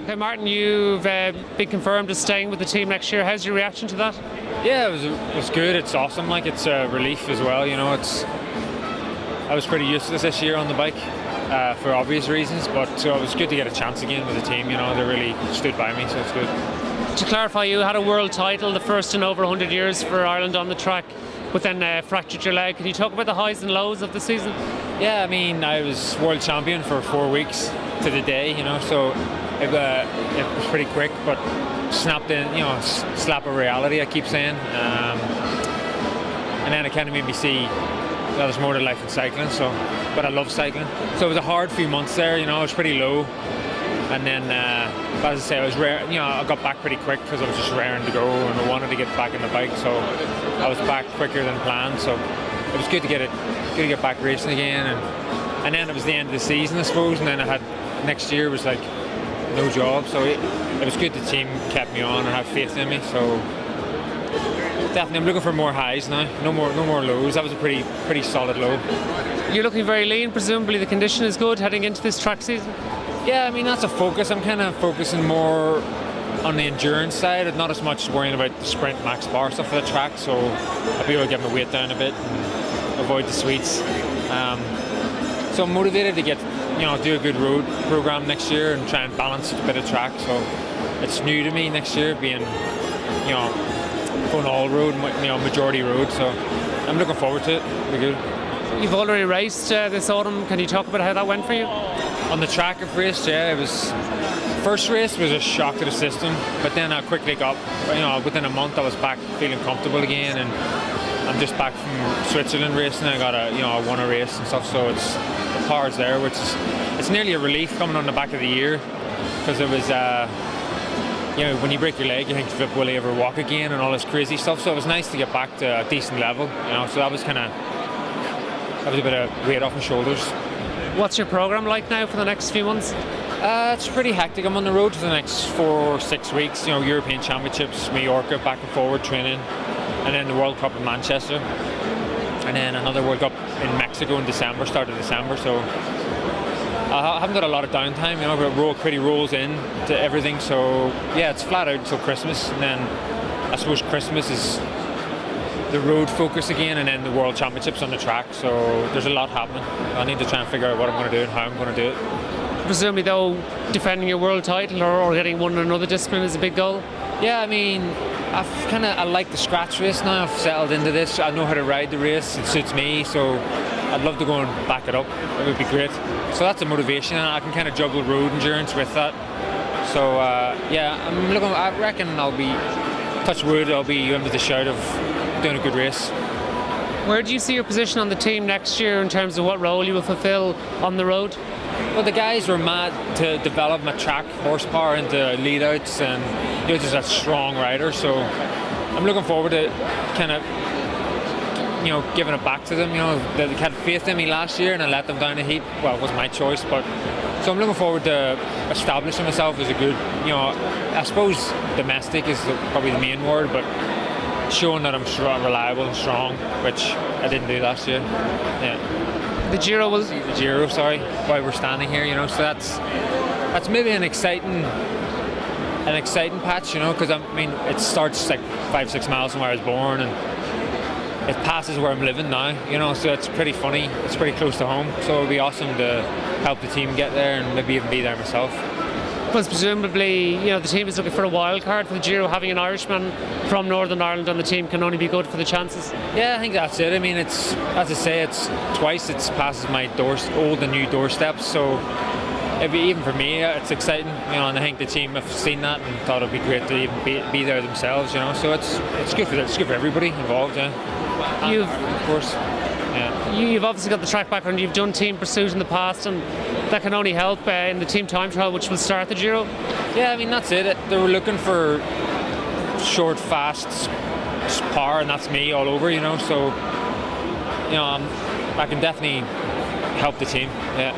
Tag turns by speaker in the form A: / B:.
A: Okay, Martyn, you've been confirmed as staying with the team next year. How's your reaction to that?
B: Yeah, it was good. It's awesome. Like, it's a relief as well. You know, I was pretty useless this year on the bike for obvious reasons, but so it was good to get a chance again with the team. You know, they really stood by me, so it's good.
A: To clarify, you had a world title, the first in over 100 years for Ireland on the track, but then fractured your leg. Can you talk about the highs and lows of the season?
B: Yeah, I mean, I was world champion for 4 weeks to the day, you know, so it was pretty quick, but snapped in, you know, slap of reality, I keep saying. And then it kind of made me see that there's more to life than cycling, but I love cycling. So it was a hard few months there, you know, I was pretty low. And then, as I say, I got back pretty quick because I was just raring to go and I wanted to get back on the bike. So I was back quicker than planned. So it was good to get back racing again. And then it was the end of the season, I suppose. And then next year was like no job. So it was good the team kept me on and had faith in me. So definitely, I'm looking for more highs now. No more lows. That was a pretty solid low.
A: You're looking very lean. Presumably the condition is good heading into this track season.
B: Yeah, I mean, that's a focus. I'm kind of focusing more on the endurance side and not as much worrying about the sprint max bar stuff for the track, so I'll be able to get my weight down a bit and avoid the sweets. So I'm motivated to do a good road program next year and try and balance a bit of track. So it's new to me next year, being, going all road, majority road, so I'm looking forward to it. It'll be good.
A: You've already raced this autumn. Can you talk about how that went for you?
B: On the track I've raced, yeah, first race was a shock to the system, but then I quickly got, within a month I was back feeling comfortable again, and I'm just back from Switzerland racing. I won a race and stuff, so the power's there, which is, it's nearly a relief coming on the back of the year, because it was, when you break your leg, you think, will I ever walk again and all this crazy stuff, so it was nice to get back to a decent level, so that was a bit of weight off my shoulders.
A: What's your programme like now for the next few months?
B: It's pretty hectic. I'm on the road for the next 4 or 6 weeks. European Championships, Mallorca, back and forward training, and then the World Cup in Manchester, and then another World Cup in Mexico in December, start of December. So I haven't got a lot of downtime. But pretty rolls in to everything. So yeah, it's flat out until Christmas, and then I suppose Christmas is the road focus again, and then the World Championships on the track, so there's a lot happening. I need to try and figure out what I'm going to do and how I'm going to do it.
A: Presumably though, defending your world title or getting one in another discipline is a big goal?
B: Yeah, I mean, I like the scratch race now. I've settled into this. I know how to ride the race. It suits me, so I'd love to go and back it up. It would be great. So that's a motivation, and I can kind of juggle road endurance with that. So I reckon I'll be, touch wood, I'll be under the shout of doing a good race.
A: Where do you see your position on the team next year in terms of what role you will fulfill on the road?
B: Well, the guys were mad to develop my track horsepower into lead outs, and you're just a strong rider, so I'm looking forward to kind of giving it back to them. They had faith in me last year and I let them down the heat. Well, it wasn't my choice, but so I'm looking forward to establishing myself as a good, I suppose domestic is probably the main word, but showing that I'm reliable and strong, which I didn't do last year. Yeah.
A: The Giro
B: while we're standing here, so that's maybe an exciting patch, because it starts like 5-6 miles from where I was born, and it passes where I'm living now, so it's pretty funny. It's pretty close to home, so it'll be awesome to help the team get there and maybe even be there myself.
A: Because presumably, the team is looking for a wild card for the Giro. Having an Irishman from Northern Ireland on the team can only be good for the chances.
B: Yeah, I think that's it. I mean, it's, as I say, it's twice it's passes my old and new doorsteps, so even for me, it's exciting, and I think the team have seen that and thought it'd be great to even be there themselves, so it's good for everybody involved, yeah. Of course. Yeah.
A: You've obviously got the track background. You've done team pursuit in the past, and that can only help in the team time trial, which will start the Giro.
B: Yeah, I mean, that's it. They were looking for short, fast power, and that's me all over, so I can definitely help the team. Yeah.